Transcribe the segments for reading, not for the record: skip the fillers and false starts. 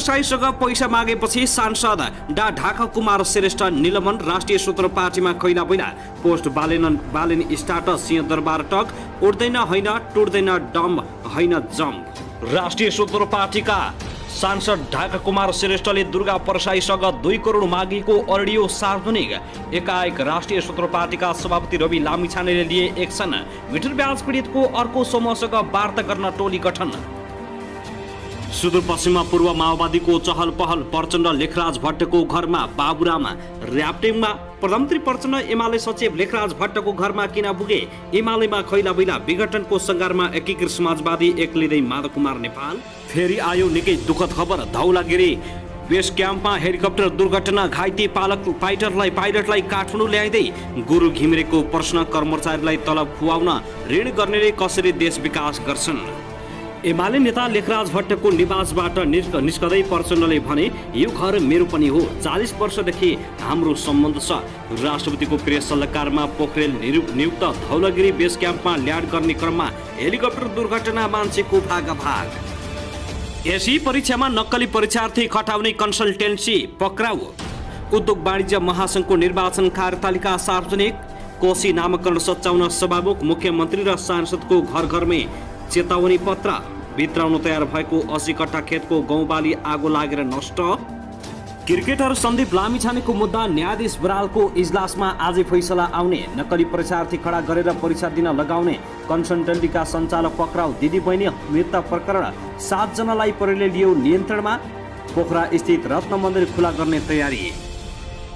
व्यवसायीसँग पैसा मागेपछि सांसद डा ढाका कुमार श्रेष्ठ निलम्बन। राष्ट्रिय स्वतन्त्र पार्टीमा खैला बैला। पोस्ट बालेन स्टाटस सिंहदरबार टक। उड्दैन होइन टुट्दैन डम होइन जम। राष्ट्रिय स्वतन्त्र पार्टीका सांसद ढाका कुमार श्रेष्ठले दुर्गा परसाईसँग 2 करोड मागेको अडियो सार्वजनिक। एकाएक राष्ट्रिय स्वतन्त्र पार्टीका सभापति रवि लामिछानेले लिए एक्सन। मिटर ब्याज पीडितको अर्को समूहसँग वार्ता गर्न टोली गठन। सुदूरपश्चिममा पूर्व माओवादीको चहल पहल। प्रचण्ड लेखराज भट्टको घरमा बाबुराम र्याप्टिङमा। प्रधानमन्त्री प्रचण्ड एमाले सचिव लेखराज भट्टको घरमा किन पुगे? एमालेमा खैला बैला। विघटनको सङ्घारमा एकीकृत समाजवादी एक्लिँदै माधव कुमार नेपाल। फेरि आयो निकै दुःखद खबर। धौलागिरी बेस क्याम्पमा हेलिकप्टर दुर्घटना। घाइते पाइलटलाई काठमाडौँ ल्याइँदै गुरु घिमिरेको प्रश्न। कर्मचारीलाई तलब खुवाउन ऋण गर्नेले कसरी देश विकास गर्छन्? एमाले नेता लेखराज भट्टको निवासबाट निस्कँदै प्रचण्डले भने यो घर मेरो पनि हो। 40 वर्षदेखि हाम्रो सम्बन्ध छ। राष्ट्रपतिको प्रेस सल्लाहकारमा पोखरेल नियुक्त। धौलागिरी बेस क्याम्पमा ल्यान्ड गर्ने क्रममा हेलिकप्टर दुर्घटना। मान्छेको भाग। एसी परीक्षामा नक्कली परीक्षार्थी खटाउने कन्सल्टेन्सी पक्राउ। उद्योग वाणिज्य महासंघको निर्वाचन कार्यतालिका सार्वजनिक। कोशी नामाकरण सच्याउन सभामुख। मुख्यमन्त्री र सांसदको घर घरमै चेतावनी पत्र। वितराउन तयार भएको 80 कट्ठा खेतको गौँबाली आगो लागेर नष्ट। क्रिकेटर सन्दीप लामिछानेको मुद्दा न्यायाधीश बरालको इजलासमा आजै फैसला आउने। नक्कली परीक्षार्थी खडा गरेर परीक्षा दिन लगाउने कन्सल्टेन्सीका सञ्चालक पक्राउ। दिदीबहिनी मृत्यु प्रकरण 7 जनालाई प्रहरीले लियो नियन्त्रणमा। पोखरा स्थित रत्न मन्दिर खुला गर्ने तयारी।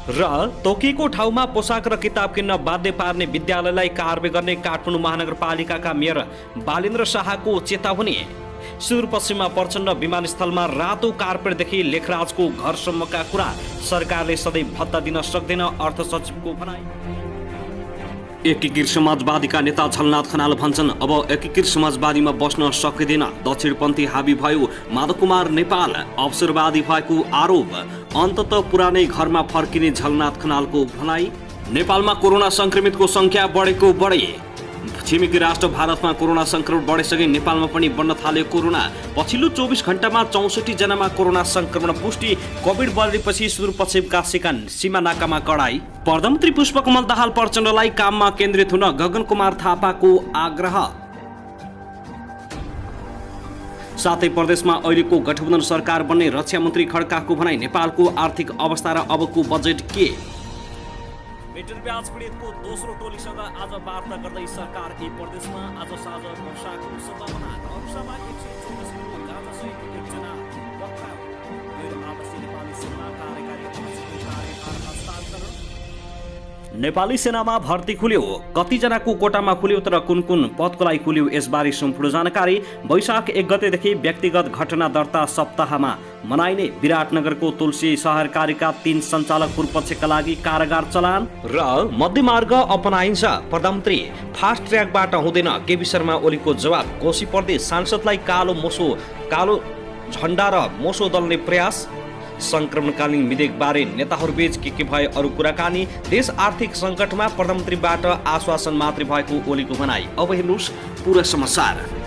र तोकिएको ठाउँमा पोसाक र किताब किन्न बाध्य पार्ने विद्यालयलाई कारबाही गर्ने काठमाडौँ महानगरपालिकाका मेयर बालेन्द्र शाहको चेतावनी। सुदूरपश्चिममा प्रचण्ड विमानस्थलमा रातो कार्पेटदेखि लेखराजको घरसम्मका कुरा। सरकारले सधैँ भत्ता दिन सक्दैन, अर्थ सचिवको भनाइ। एकीकृत समाजवादीका नेता झलनाथ खनाल भन्छन् अब एकीकृत समाजवादीमा बस्न सकिँदैन। दक्षिणपन्थी हाबी भयो माधव कुमार नेपाल। अवसरवादी भएको आरोप। अन्ततः पुरानै घरमा फर्किने झलनाथ खनालको भनाइ। नेपालमा कोरोना संक्रमितको संख्या बढेको बढे। छिमेकी राष्ट्र भारतमा कोरोना संक्रमण बढेसँगै नेपालमा पनि बढ्न थाल्यो कोरोना। पछिल्लो 24 घण्टामा 64 जनामा कोरोना संक्रमण पुष्टि। कोभिड बढेपछि सुदूरपश्चिमका सीमा नाकामा कडाई। प्रधानमन्त्री पुष्पकमल दाहाल प्रचण्डलाई काममा केन्द्रित हुन गगन कुमार थापाको आग्रह। साथै प्रदेशमा अहिलेको गठबन्धन सरकार बन्ने रक्षा मन्त्री खड्काको भनाइ। नेपालको आर्थिक अवस्था र अबको बजेट के? मिटर ब्याज पीडितको दोस्रो टोलीसँग आज वार्ता गर्दै सरकार यी प्रदेशमा आज साँझ वर्षाको सम्भावना। वर्षामा 124 किलो गाँजासहित 1 जना पक्राउ। गैर आवासीय नेपाली सेना कार्यकारी कार्यभार हस्तान्तरण। नेपाली सेनामा भर्ती खुल्यो। कतिजनाको कोटामा खुल्यो तर कुन पदको लागि खुल्यो यसबारे सम्पूर्ण जानकारी। वैशाख 1 गतेदेखि व्यक्तिगत घटना दर्ता सप्ताहमा मनाइने। विराटनगरको तुलसी सहकारीका 3 सञ्चालक पूर्वपक्षका लागि कारागार चलान र मध्यमार्ग अपनाइन्छ। प्रधानमन्त्री फास्ट ट्र्याकबाट हुँदैन। केपी शर्मा ओलीको जवाब। कोशी प्रदेश सांसदलाई कालो झण्डा र मोसो दल्ने प्रयास। संक्रमणकालीन विधेयक बारे नेताहरूबीच के भए अरू कुराकानी। देश आर्थिक सङ्कटमा प्रधानमन्त्रीबाट आश्वासन मात्रै भएको ओलीको भनाइ। अब हेर्नुहोस् पुरा समाचार।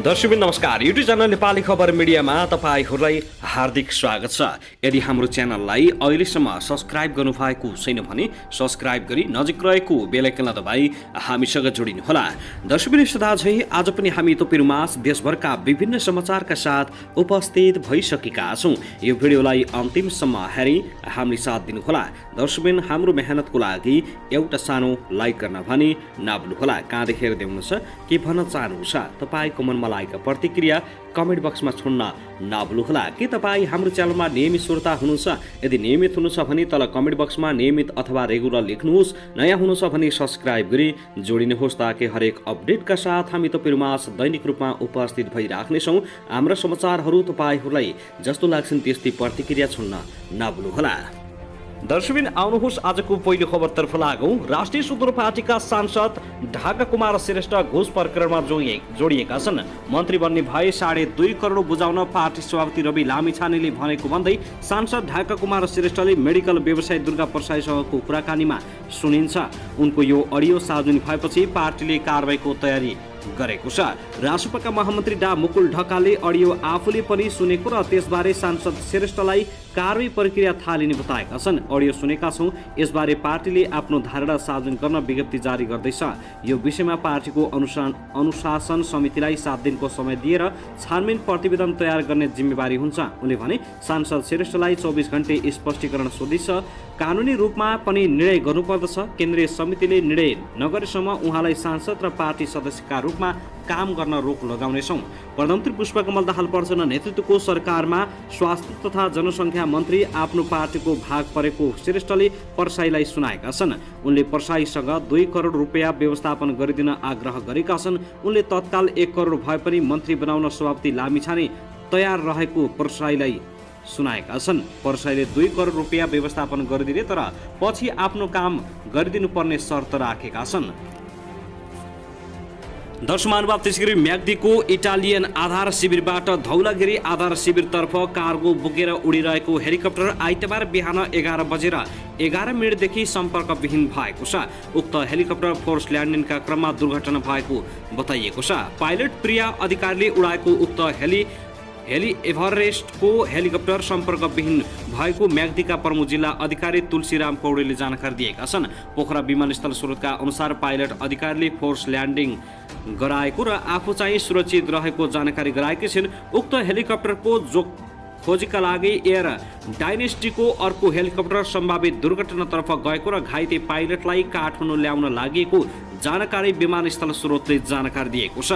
दर्शक नमस्कार। युट्युब च्यानल नेपाली खबर मिडियामा तपाईहरूलाई हार्दिक स्वागत छ। यदि हाम्रो च्यानललाई अहिलेसम्म सब्स्क्राइब गर्नुभएको छैन भने सब्स्क्राइब गरी नजिक रहेको बेल आइकनलाई दबाई हामीसँग जोडिनुहोला। दर्शक श्रोताझै आज पनि हामी तपाईँहरूमाझ देशभरका विभिन्न समाचारका साथ उपस्थित भइसकेका छौँ। यो भिडियोलाई अन्तिमसम्म हेरी हामी साथ दिनुहोला। दर्शक हाम्रो मेहनतको लागि एउटा सानो लाइक गर्न भने नभुल्नुहोला। कहाँदेखि हेर्दै हुनुहुन्छ के भन्न चाहनुहुन्छ तपाईँको मनमा लागेका प्रतिक्रिया कमेन्ट बक्समा छोड्न नभुल्नुहोला। के तपाईँ हाम्रो च्यानलमा नियमित श्रोता हुनुहुन्छ? यदि नियमित हुनुहुन्छ भने तल कमेन्ट बक्समा नियमित अथवा रेगुलर लेख्नुहोस्। नयाँ हुनुहुन्छ भने सब्स्क्राइब गरी जोडिनुहोस् ताकि हरेक अपडेटका साथ हामी तपाईँहरूमाझ दैनिक रूपमा उपस्थित भइराख्नेछौँ। हाम्रा समाचारहरू तपाईँहरूलाई जस्तो लाग्छन् त्यस्तै प्रतिक्रिया छोड्न नभुल्नुहोला। दर्शकबिन आउनुहोस् आजको पहिलो खबरतर्फ लागौं। राष्ट्रिय स्वतन्त्र पार्टीका सांसद ढाका कुमार श्रेष्ठ घुस प्रकरणमा जोडिएका छन्। मन्त्री बन्ने भए 2.5 करोड बुझाउन पार्टी सभापति रवि लामिछानेले भनेको भन्दै सांसद ढाका कुमार श्रेष्ठले मेडिकल व्यवसायी दुर्गा परसाईसँगको कुराकानीमा सुनिन्छ। उनको यो अडियो सार्वजनिक भएपछि पार्टीले कारबाहीको तयारी गरेको छ। रासुपाका महामन्त्री डा मुकुल ढकालले अडियो आफूले पनि सुनेको र त्यसबारे सांसद श्रेष्ठलाई कारबाही प्रक्रिया थालिने बताएका छन्। अडियो सुनेका छौँ, यसबारे पार्टीले आफ्नो धारणा सार्वजनिक गर्न विज्ञप्ति जारी गर्दैछ। यो विषयमा पार्टीको अनुशासन समितिलाई 7 दिनको समय दिएर छानबिन प्रतिवेदन तयार गर्ने जिम्मेवारी हुन्छ। उनले भने सांसद श्रेष्ठलाई 24 घण्टे स्पष्टीकरण सोधिछ। कानुनी रूपमा पनि निर्णय गर्नुपर्दछ। केन्द्रीय समितिले निर्णय नगरेसम्म उहाँलाई सांसद र पार्टी सदस्यका रूपमा काम गर्न रोक लगाउनेछौँ। प्रधानमन्त्री पुष्पकमल दाहाल प्रचण्ड नेतृत्वको सरकारमा स्वास्थ्य तथा जनसङ्ख्या मन्त्री आफ्नो पार्टीको भाग परेको श्रेष्ठले परसाईलाई सुनाएका छन्। उनले परसाईसँग 2 करोड रुपियाँ व्यवस्थापन गरिदिन आग्रह गरेका छन्। उनले तत्काल 1 करोड भए पनि मन्त्री बनाउन सभापति लामिछाने तयार रहेको परसाईलाई सुनाएका छन्। परसाईले 2 करोड रुपियाँ व्यवस्थापन गरिदिने तर पछि आफ्नो काम गरिदिनुपर्ने शर्त राखेका छन्। दर्शकमानव त्यसैगरी म्याग्दीको इटालियन आधार शिविरबाट धौलागिरी आधार शिविरतर्फ कार्गो बोकेर उडिरहेको हेलिकप्टर आइतबार बिहान 11 बजेर 11 मिनटदेखि सम्पर्कविहीन भएको छ। उक्त हेलिकप्टर फोर्स ल्यान्डिङका क्रममा दुर्घटना भएको बताइएको छ। पाइलट प्रिया अधिकारीले उडाएको उक्त हेली एभरेस्टको हेलिकप्टर सम्पर्कविहीन भएको म्याग्दीका प्रमुख जिल्ला अधिकारी तुलसीराम पौडेलले जानकारी दिएका छन्। पोखरा विमानस्थल स्रोतका अनुसार पाइलट अधिकारीले फोर्स ल्यान्डिङ गराएको र आफू चाहिँ सुरक्षित रहेको जानकारी गराएकी छिन्। उक्त हेलिकप्टरको खोजीका लागि एयर डाइनेस्टीको अर्को हेलिकप्टर सम्भावित दुर्घटनातर्फ गएको र घाइते पाइलटलाई काठमाडौँ ल्याउन लागेको जानकारी विमानस्थल स्रोतले जानकारी दिएको छ।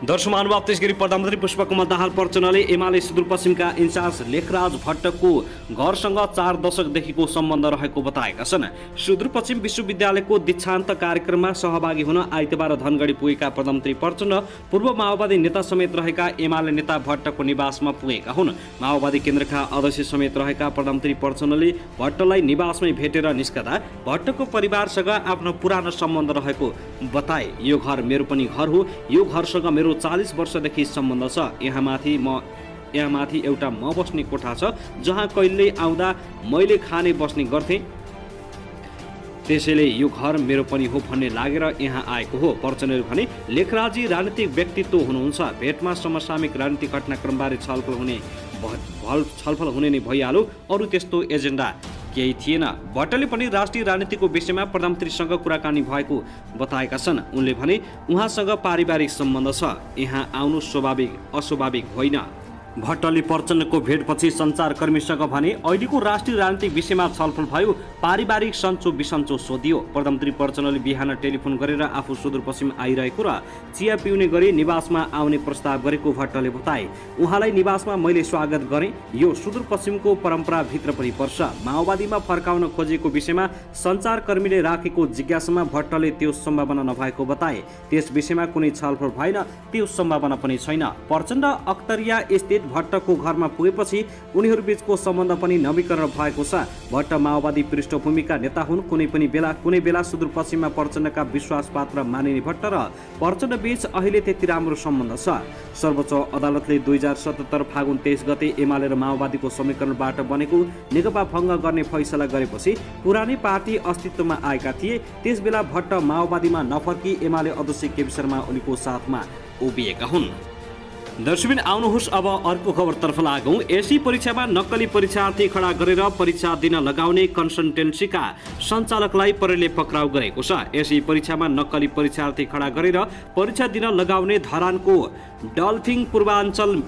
दर्शकमानव त्यसैगरी प्रधानमन्त्री पुष्पकमल दाहाल प्रचण्डले एमाले सुदूरपश्चिमका इन्चार्ज लेखराज भट्टको घरसँग 4 दशकदेखिको सम्बन्ध रहेको बताएका छन्। सुदूरपश्चिम विश्वविद्यालयको दीक्षान्त कार्यक्रममा सहभागी हुन आइतबार धनगढी पुगेका प्रधानमन्त्री प्रचण्ड पूर्व माओवादी नेता समेत रहेका एमाले नेता भट्टको निवासमा पुगेका हुन्। माओवादी केन्द्रका अध्यक्ष समेत रहेका प्रधानमन्त्री प्रचण्डले भट्टलाई निवासमै भेटेर निस्कदा भट्टको परिवारसँग आफ्नो पुरानो सम्बन्ध रहेको बताए। यो घर मेरो पनि घर हो। यो घरसँग मेरो 40 वर्षदेखि सम्बन्ध छ। यहाँ माथि एउटा म बस्ने कोठा छ जहाँ कहिले आउँदा मैले खाने बस्ने गर्थेँ। त्यसैले यो घर मेरो पनि हो भन्ने लागेर यहाँ आएको हो। प्रचण्डले भने लेखराजी राजनीतिक व्यक्तित्व हुनुहुन्छ। भेटमा समसामयिक राजनीतिक घटनाक्रमबारे छलफल हुने नै भइहाल्यो। अरू त्यस्तो एजेन्डा केही थिएन। भट्टले पनि राष्ट्रिय राजनीतिको विषयमा प्रधानमन्त्रीसँग कुराकानी भएको बताएका छन्। उनले भने उहाँसँग पारिवारिक सम्बन्ध छ। यहाँ आउनु अस्वाभाविक होइन। भट्टले प्रचण्डको भेटपछि सञ्चारकर्मीसँग भने अहिलेको राष्ट्रिय राजनीतिक विषयमा छलफल भयो। पारिवारिक सन्चो बिसन्चो सोधियो। प्रधानमन्त्री प्रचण्डले बिहान टेलिफोन गरेर आफू सुदूरपश्चिम आइरहेको र चिया पिउने गरी निवासमा आउने प्रस्ताव गरेको भट्टले बताए। उहाँलाई निवासमा मैले स्वागत गरेँ। यो सुदूरपश्चिमको परम्पराभित्र पनि पर्छ। माओवादीमा फर्काउन खोजेको विषयमा सञ्चारकर्मीले राखेको जिज्ञासामा भट्टले त्यो सम्भावना नभएको बताए। त्यस विषयमा कुनै छलफल भएन, त्यो सम्भावना पनि छैन। प्रचण्ड अख्तरिया स्थित भट्टको घरमा पुगेपछि उनीहरूबीचको सम्बन्ध पनि नवीकरण भएको छ। भट्ट माओवादी पृष्ठभूमिका नेता हुन्। कुनै बेला सुदूरपश्चिममा प्रचण्डका विश्वासपात्र मानिने भट्ट र प्रचण्ड बीच अहिले त्यति राम्रो सम्बन्ध छ। सर्वोच्च अदालतले 2077 फागुन 23 गते एमाले र माओवादीको समीकरणबाट बनेको नेकपा भङ्ग गर्ने फैसला गरेपछि पुरानै पार्टी अस्तित्वमा आएका थिए। त्यसबेला भट्ट माओवादीमा नफर्की एमाले अध्यक्ष केपी शर्मा ओलीको साथमा उभिएका हुन्। दर्शकबिन आउनुहोस् अब अर्को खबरतर्फ लागौँ। एसी परीक्षामा नक्कली परीक्षार्थी खडा गरेर परीक्षा दिन लगाउने कन्सल्टेन्सीका सञ्चालकलाई प्रहरीले पक्राउ गरेको छ। एसी परीक्षामा नक्कली परीक्षार्थी खडा गरेर परीक्षा दिन लगाउने धरानको डल्फिङ पूर्वाञ्चल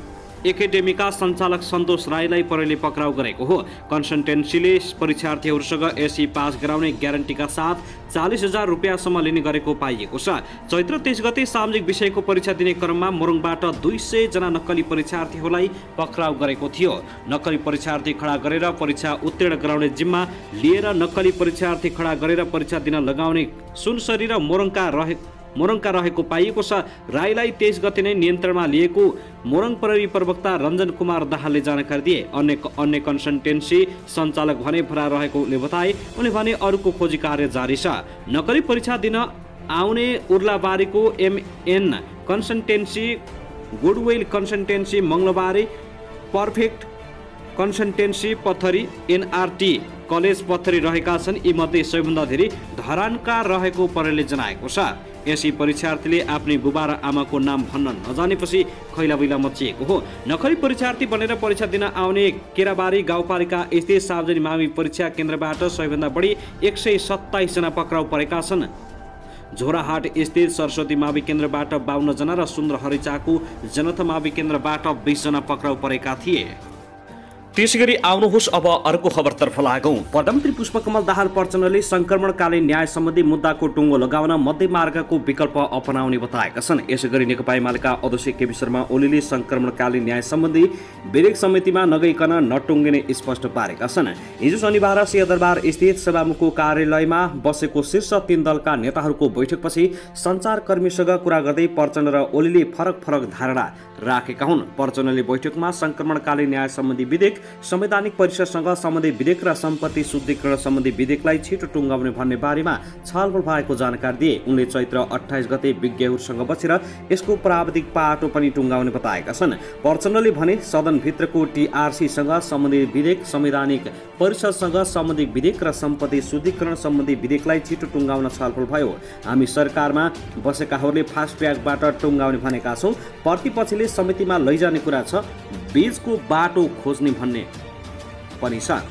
एकाडेमीका सञ्चालक सन्तोष राईलाई प्रहरीले पक्राउ गरेको हो। कन्सल्टेन्सीले परीक्षार्थीहरूसँग एसी पास गराउने ग्यारेन्टीका साथ 40,000 रुपियाँसम्म लिने गरेको पाइएको छ। चैत्र 23 गते सामाजिक विषयको परीक्षा दिने क्रममा मोरङबाट 200 जना नक्कली परीक्षार्थीहरूलाई पक्राउ गरेको थियो। नक्कली परीक्षार्थी खडा गरेर परीक्षा उत्तीर्ण गराउने जिम्मा लिएर नक्कली परीक्षार्थी खडा गरेर परीक्षा दिन लगाउने सुनसरी र मोरङका रहेको पाइएको छ। राईलाई 23 गते नै नियन्त्रणमा लिएको मोरङ प्रहरी प्रवक्ता रञ्जन कुमार दाहालले जानकारी दिए। अन्य कन्सल्टेन्सी सञ्चालक भने फरार रहेकोले बताए। उनले भने अरूको खोजी कार्य जारी छ। नक्कली परीक्षा दिन आउने उर्लाबारीको MN consultancy, goodwill consultancy Mangalbare, perfect consultancy Pathari, NRT college Pathari रहेका छन्। यी मध्ये सबैभन्दा धेरै धरानका रहेको प्रहरीले जनाएको छ। यसै परीक्षार्थीले आफ्नै बुबा र आमाको नाम भन्न नजानेपछि खैलाबैला मचिएको हो। नक्कली परीक्षार्थी बनेर परीक्षा दिन आउने केराबारी गाउँपालिका स्थित सार्वजनिक मावि परीक्षा केन्द्रबाट सबैभन्दा बढी 127 जना पक्राउ परेका छन्। झोराहाट स्थित सरस्वती मावि केन्द्रबाट 52 जना र सुन्दर हरिचाको जनता मावि केन्द्रबाट 20 जना पक्राउ परेका थिए। त्यसैगरी आउनुहोस् अब अर्को खबरतर्फ लागौं। प्रधानमन्त्री पुष्पकमल दाहाल प्रचण्डले संक्रमणकालीन न्याय सम्बन्धी मुद्दाको टुङ्गो लगाउन मध्यमार्गको विकल्प अपनाउने बताएका छन्। यसैगरी नेकपा एमालेका अध्यक्ष केपी शर्मा ओलीले संक्रमणकालीन न्याय सम्बन्धी विधेयक समितिमा नगइकन नटुङ्गिने स्पष्ट पारेका छन्। हिजो शनिबार सिंहदरबार स्थित सभामुखको कार्यालयमा बसेको शीर्ष 3 दलका नेताहरूको बैठकपछि सञ्चारकर्मीसँग कुरा गर्दै प्रचण्ड र ओलीले फरक धारणा राखेका हुन्। प्रचण्डले बैठकमा संक्रमणकालीन न्याय सम्बन्धी विधेयक, संवैधानिक परिषदसँग सम्बन्धित विधेयक र सम्पत्ति शुद्धिकरण सम्बन्धी विधेयकलाई छिटो टुङ्गाउने भन्ने बारेमा छलफल भएको जानकारी दिए। उनले चैत्र 28 गते विज्ञहरूसँग बसेर यसको प्राविधिक पाटो पनि टुङ्गाउने बताएका छन्। प्रचण्डले भने सदनभित्रको टीआरसीसँग सम्बन्धित विधेयक, संवैधानिक परिषदसँग सम्बन्धित विधेयक र सम्पत्ति शुद्धिकरण सम्बन्धी विधेयकलाई छिटो टुङ्गाउन छलफल भयो। हामी सरकारमा बसेकाहरूले फास्ट ट्र्याकबाट टुङ्गाउने भनेका छौँ। प्रतिपक्षले समितिमा लैजाने कुरा छ, बीचको बाटो खोज्ने भन्ने पनि छ।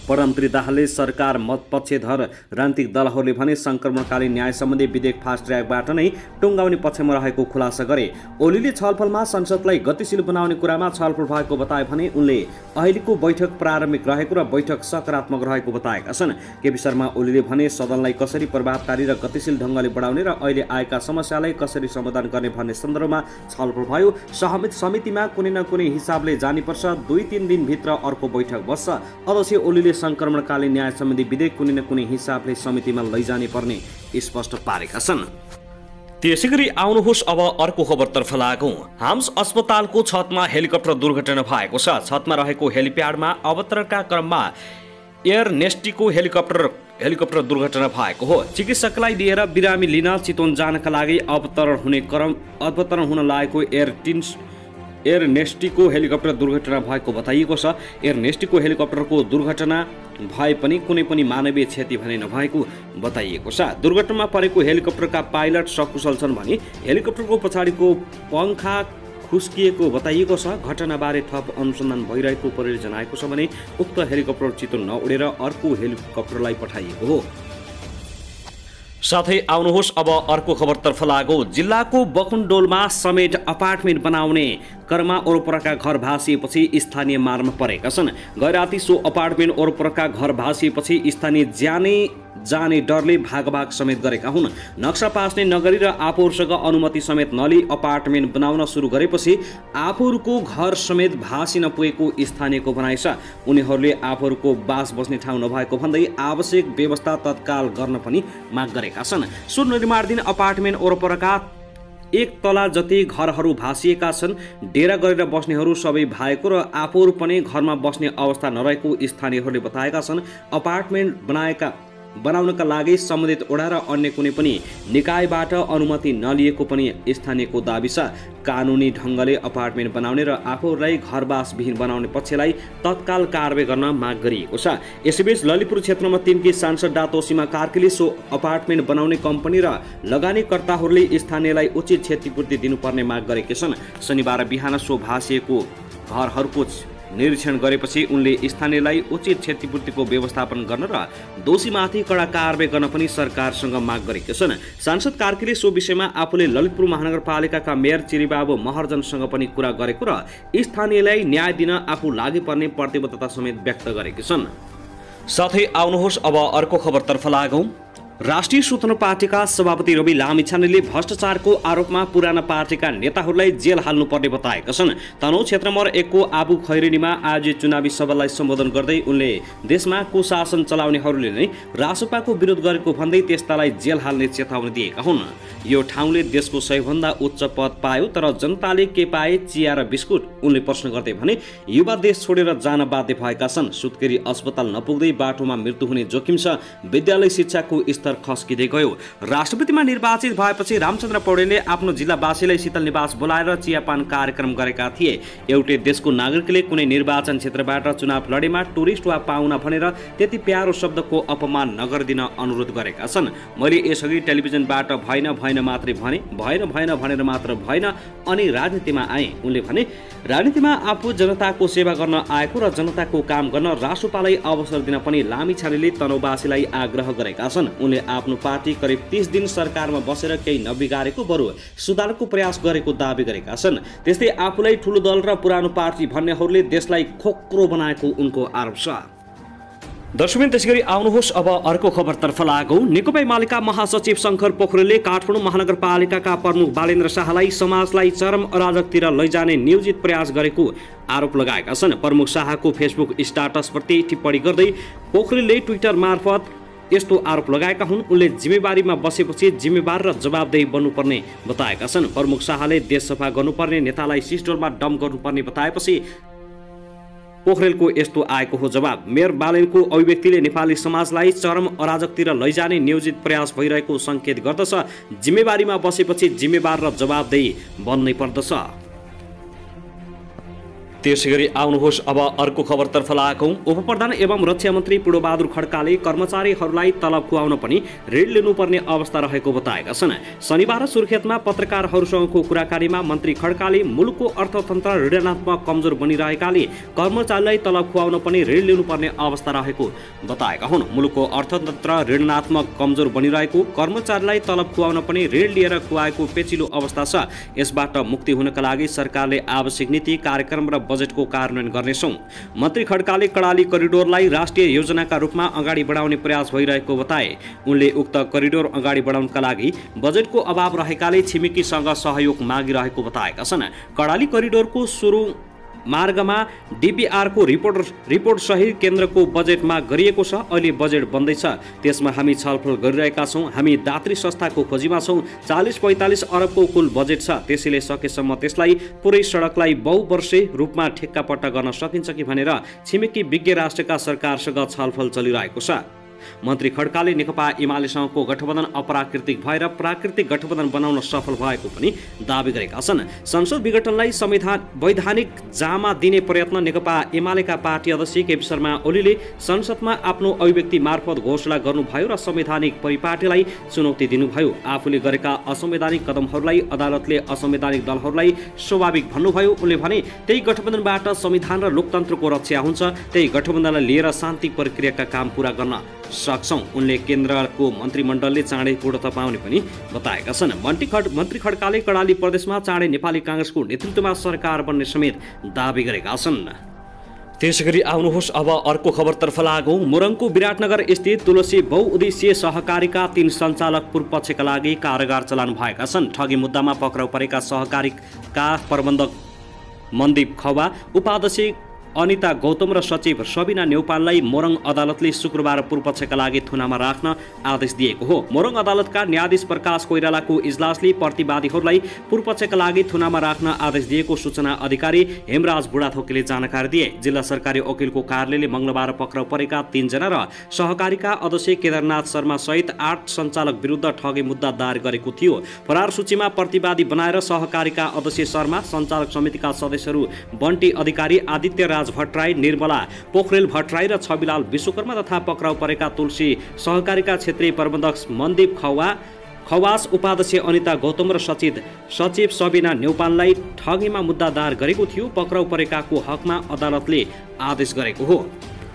प्रधानमन्त्री दाहालले सरकार मत पक्षधर राजनीतिक दलहरूले भने संक्रमणकालीन न्याय सम्बन्धी विधेयक फास्ट ट्र्याकबाट नै टुङ्गाउने पक्षमा रहेको खुलासा गरे। ओलीले छलफलमा संसदलाई गतिशील बनाउने कुरामा छलफल भएको बताए भने उनले अहिलेको बैठक प्रारम्भिक रहेको र बैठक सकारात्मक रहेको बताएका छन्। केपी शर्मा ओलीले भने सदनलाई कसरी प्रभावकारी र गतिशील ढङ्गले बढाउने र अहिले आएका समस्यालाई कसरी समाधान गर्ने भन्ने सन्दर्भमा छलफल भयो। समितिमा कुनै न कुनै हिसाबले जानुपर्छ। 2-3 दिनभित्र अर्को बैठक बस्छ। अध्यक्ष ओलीले संक्रमणकालीन न्याय सम्बन्धी विधेयक कुनै न कुनै हिसाबले समितिमा लैजाने पर्ने स्पष्ट पारेका छन्। त्यसैगरी आउनुहोस् अब अर्को खबरतर्फ लागौं। हाम्स अस्पतालको छतमा हेलिकप्टर दुर्घटना भएको छ। छतमा रहेको हेलिप्याडमा अवतरणका क्रममा एयर नेस्टीको हेलिकप्टर दुर्घटना भएको हो। चिकित्सकलाई लिएर बिरामी लिन चितवन जानका लागि अवतरण हुन लागेको एयर नेस्टीको हेलिकप्टर दुर्घटना भएको बताइएको छ। एयर नेस्टीको हेलिकप्टरको दुर्घटना भए पनि कुनै पनि मानवीय क्षति भने नभएको बताइएको छ। दुर्घटनामा परेको हेलिकप्टरका पाइलट सकुशल छन् भने हेलिकप्टरको पछाडिको पंखा खुस्किएको बताइएको छ। घटनाबारे थप अनुसन्धान भइरहेको प्रहरीले जनाएको छ भने उक्त हेलिकप्टर चितवन नउडेर अर्को हेलिकप्टरलाई पठाइएको हो। साथै आउनुहोस् अब अर्को खबरतर्फ लागौं। जिल्लाको बकुन्डोलमा समेत अपार्टमेन्ट बनाउने क्रममा वरपरका घर भाँसिएपछि स्थानीय मारमा परेका छन्। गैराती सो अपार्टमेन्ट वरपरका घर भाँसिएपछि स्थानीय जाने डरले भागभाग समेत गरेका हुन्। नक्सा पास नै नगरी र आफूहरूसँग अनुमति समेत नलिई अपार्टमेन्ट बनाउन सुरु गरेपछि आफूहरूको घर समेत भाँसिन पुगेको स्थानीयको भनाइ छ। उनीहरूले आफूहरूको बास बस्ने ठाउँ नभएको भन्दै आवश्यक व्यवस्था तत्काल गर्न पनि माग गरेका छन्। सो निर्माणाधीन अपार्टमेन्ट वरपरका 1 तला जति घरहरू भाँसिएका छन्। डेरा गरेर बस्नेहरू सबै भएको र आफूहरू पनि घरमा बस्ने अवस्था नरहेको स्थानीयहरूले बताएका छन्। अपार्टमेन्ट बनाउनका लागि सम्बन्धित वडा र अन्य कुनै पनि निकायबाट अनुमति नलिएको पनि स्थानीयको दाबी छ। कानुनी ढङ्गले अपार्टमेन्ट बनाउने र आफूहरूलाई घरवासविहीन बनाउने पक्षलाई तत्काल कारबाही गर्न माग गरिएको छ। यसैबीच ललितपुर क्षेत्रमा 3 की सांसद डातो सीमा कार्कीले सो अपार्टमेन्ट बनाउने कम्पनी र लगानीकर्ताहरूले स्थानीयलाई उचित क्षतिपूर्ति दिनुपर्ने माग गरेका छन्। शनिबार बिहान सो भाँसिएको घरहरूको निरीक्षण गरेपछि उनले स्थानीयलाई उचित क्षतिपूर्तिको व्यवस्थापन गर्न र दोषीमाथि कडा कारबाही गर्न पनि सरकारसँग माग गरेका छन्। सांसद कार्कीले सो विषयमा आफूले ललितपुर महानगरपालिकाका मेयर चिरीबाबु महर्जनसँग पनि कुरा गरेको र स्थानीयलाई न्याय दिन आफू लागि पर्ने प्रतिबद्धता समेत व्यक्त गरेका छन्। साथै आउनुहोस् अब अर्को खबरतर्फ लागौं। राष्ट्रिय स्वतन्त्र पार्टीका सभापति रवि लामिछानेले भ्रष्टाचारको आरोपमा पुराना पार्टीका नेताहरूलाई जेल हाल्नुपर्ने बताएका छन्। तनहुँ क्षेत्र नम्बर 1 को आबु खैरेनीमा आयोजित चुनावी सभालाई सम्बोधन गर्दै उनले देशमा कुशासन चलाउनेहरूले नै रासोपाको विरोध गरेको भन्दै त्यस्तालाई जेल हाल्ने चेतावनी दिएका हुन्। यो ठाउँले देशको सबैभन्दा उच्च पद पायो तर जनताले के पाए, चिया र बिस्कुट? उनले प्रश्न गर्दै भने युवा देश छोडेर जान बाध्य भएका छन्। सुत्केरी अस्पताल नपुग्दै बाटोमा मृत्यु हुने जोखिम छ। विद्यालय शिक्षाको स्तर स्तर खस्किँदै गयो। राष्ट्रपतिमा निर्वाचित भएपछि रामचन्द्र पौडेलले आफ्नो जिल्लावासीलाई शीतल निवास बोलाएर चियापान कार्यक्रम गरेका थिए। एउटै देशको नागरिकले कुनै निर्वाचन क्षेत्रबाट चुनाव लडेमा टुरिस्ट वा पाहुना भनेर त्यति प्यारो शब्दको अपमान नगरिदिन अनुरोध गरेका छन्। मैले यसअघि टेलिभिजनबाट भएन मात्रै भने, भएन भनेर मात्र भएन अनि राजनीतिमा आएँ। उनले भने राजनीतिमा आफू जनताको सेवा गर्न आएको र जनताको काम गर्न रासोपालाई अवसर दिन पनि लामिछानेले तनहुँवासीलाई आग्रह गरेका छन्। उनले आफ्नो पार्टी करिब 30 दिन सरकारमा बसेर केही नबिगारेको बरु सुधारको प्रयास गरेको दावी गरेका छन्। त्यस्तै आफूलाई ठुलो दल र पुरानो पार्टी भन्नेहरूले देशलाई खोक्रो बनाएको उनको आरोप छ। दर्शकबिन त्यसैगरी आउनुहोस् अब अर्को खबरतर्फ लागौं। नेकपा एमालेका महासचिव शङ्कर पोखरेलले काठमाडौँ महानगरपालिकाका प्रमुख बालेन्द्र शाहलाई समाजलाई चरम अराजकतिर लैजाने नियोजित प्रयास गरेको आरोप लगाएका छन्। प्रमुख शाहको फेसबुक स्ट्याटसप्रति टिप्पणी गर्दै पोखरेलले ट्विटर मार्फत यस्तो आरोप लगाएका हुन्। उनले जिम्मेवारीमा बसेपछि जिम्मेवार र जवाबदेही बन्नुपर्ने बताएका छन्। प्रमुख शाहले देश सफा गर्नुपर्ने नेतालाई सिस्टोरमा डम्प गर्नुपर्ने बताएपछि पोखरेलको यस्तो आएको हो जवाब। मेयर बालेनको अभिव्यक्तिले नेपाली समाजलाई चरम अराजकतिर लैजाने नियोजित प्रयास भइरहेको संकेत गर्दछ। जिम्मेवारीमा बसेपछि जिम्मेवार र जवाबदेही बन्नै पर्दछ। त्यसैगरी आउनुहोस् अब अर्को खबरतर्फ लागौं। उपप्रधान एवं रक्षा मन्त्री पूर्णबहादुर खड्काले कर्मचारीहरूलाई तलब खुवाउन पनि ऋण लिनुपर्ने अवस्था रहेको बताएका छन्। शनिबार सुर्खेतमा पत्रकारहरूसँगको कुराकानीमा मन्त्री खड्काले मुलुकको अर्थतन्त्र ऋणात्मक कमजोर बनिरहेकाले कर्मचारीलाई तलब खुवाउन पनि ऋण लिनुपर्ने अवस्था रहेको बताएका हुन्। मुलुकको अर्थतन्त्र ऋणात्मक कमजोर बनिरहेको, कर्मचारीलाई तलब खुवाउन पनि ऋण लिएर खुवाएको पेचिलो अवस्था छ। यसबाट मुक्ति हुनका लागि सरकारले आवश्यक नीति, कार्यक्रम र बजेटको कार्यान्वयन गर्नेछौं। मन्त्री खड्काले कडाली करिडोरलाई राष्ट्रिय योजनाका रूपमा अगाडि बढाउने प्रयास भइरहेको बताए। उनले उक्त करिडोर अगाडि बढाउनका लागि बजेटको अभाव रहेकाले छिमेकीसँग सहयोग मागिरहेको बताएका छन्। कडाली करिडोरको सुरु मार्गमा डीपीआरको रिपोर्ट सहित केन्द्रको बजेटमा गरिएको छ। अहिले बजेट बन्दैछ, त्यसमा हामी छलफल गरिरहेका छौँ। हामी दात्री संस्थाको खोजीमा छौँ। 40-45 अरबको कुल बजेट छ। त्यसैले सकेसम्म त्यसलाई पुरै सडकलाई बहुवर्षे रूपमा ठेक्कापट्टा गर्न सकिन्छ कि भनेर छिमेकी विज्ञ राष्ट्रका सरकारसँग छलफल चलिरहेको छ। मन्त्री खड्काले नेकपा एमालेसँगको गठबन्धन अप्राकृतिक भएर प्राकृतिक गठबन्धन बनाउन सफल भएको पनि दावी गरेका छन्। संसद विघटनलाई वैधानिक जामा दिने प्रयत्न नेकपा एमालेका पार्टी अध्यक्ष केपी शर्मा ओलीले संसदमा आफ्नो अभिव्यक्ति मार्फत घोषणा गर्नुभयो र संवैधानिक परिपाटीलाई चुनौती दिनुभयो। आफूले गरेका असंवैधानिक कदमहरूलाई अदालतले असंवैधानिक दलहरूलाई स्वाभाविक भन्नुभयो। उनले भने त्यही गठबन्धनबाट संविधान र लोकतन्त्रको रक्षा हुन्छ। त्यही गठबन्धनलाई लिएर शान्ति प्रक्रियाका काम पूरा गर्न सक्छौं। उनले केन्द्रको मन्त्रीमण्डलले चाँडै पूर्णता पाउने पनि बताएका छन्। मन्त्री खड्काले कडाली प्रदेशमा चाँडै नेपाली कांग्रेसको नेतृत्वमा सरकार बन्ने समेत दावी गरेका छन्। त्यसैगरी आउनुहोस् अब अर्को खबरतर्फ लागौं। मोरङको विराटनगर स्थित तुलसी बहुउद्देश्यीय सहकारीका 3 सञ्चालक पूर्वपक्षका लागि कारागार चलान भएका छन्। ठगी मुद्दामा पक्राउ परेका सहकारीका प्रबन्धक मनदीप खवा, उपाध्यक्ष अनिता गौतम र सचिव सबिना नेउपाललाई मोरङ अदालतले शुक्रबार पूर्वपक्षका लागि थुनामा राख्न आदेश दिएको हो। मोरङ अदालतका न्यायाधीश प्रकाश कोइरालाको इजलासले प्रतिवादीहरूलाई पूर्वपक्षका लागि थुनामा राख्न आदेश दिएको सूचना अधिकारी हेमराज बुढाथोकीले जानकारी दिए। जिल्ला सरकारी वकिलको कार्यालयले मंगलबार पक्राउ परेका 3 जना र सहकारीका अध्यक्ष केदारनाथ शर्मा सहित 8 सञ्चालक विरुद्ध ठगी मुद्दा दायर गरेको थियो। फरार सूचीमा प्रतिवादी बनाएर सहकारीका अध्यक्ष शर्मा, सञ्चालक समितिका सदस्यहरू बन्टी अधिकारी, आदित्य भट्टराई, निर्मला पोखरेल भट्टराई र छविलाल विश्वकर्मा तथा पक्राउ परेका तुलसी सहकारीका क्षेत्रीय प्रबन्धक मनदीप खवास, उपाध्यक्ष अनिता गौतम र सचिव सबिना नेउपाललाई ठगीमा मुद्दा दायर गरेको थियो। पक्राउ परेकाको हकमा अदालतले आदेश गरेको हो।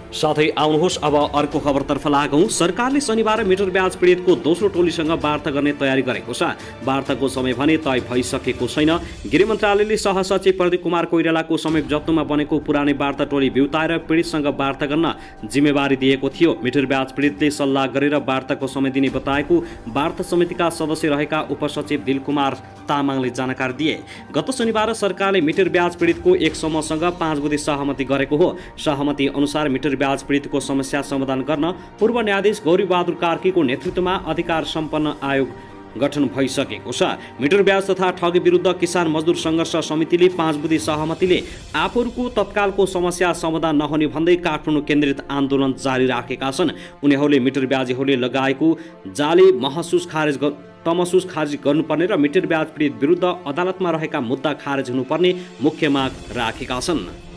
साथै आउनुहोस् अब अर्को खबरतर्फ लागौं। सरकारले शनिबार मिटर ब्याज पीडितको दोस्रो टोलीसँग वार्ता गर्ने तयारी गरेको छ। वार्ताको समय भने तय भइसकेको छैन। गृह मन्त्रालयले सहसचिव प्रदीप कुमार कोइरालाको संयुक्तमा बनेको पुरानै वार्ता टोली बिउताएर पीडितसँग वार्ता गर्न जिम्मेवारी दिएको थियो। मिटर ब्याज पीडितले सल्लाह गरेर वार्ताको समय दिने बताएको वार्ता समितिका सदस्य रहेका उपसचिव दिलकुमार तामाङले जानकारी दिए। गत शनिबार सरकारले मिटर ब्याज पीडितको एक समूहसँग 5 बुँदे सहमति गरेको हो। सहमति अनुसार मिटर ब्याज पीडितको समस्या समाधान गर्न पूर्व न्यायाधीश गौरीबहादुर कार्कीको नेतृत्वमा अधिकार सम्पन्न आयोग गठन भइसकेको छ। मिटर ब्याज तथा ठगी विरुद्ध किसान मजदुर सङ्घर्ष समितिले 5 बुँदे सहमतिले आफूहरूको तत्कालको समस्या समाधान नहुने भन्दै काठमाडौँ केन्द्रित आन्दोलन जारी राखेका छन्। उनीहरूले मिटर ब्याजीहरूले लगाएको जाली तमसुस खारेज गर्नुपर्ने र मिटर ब्याज पीडित विरुद्ध अदालतमा रहेका मुद्दा खारेज हुनुपर्ने मुख्य माग राखेका छन्।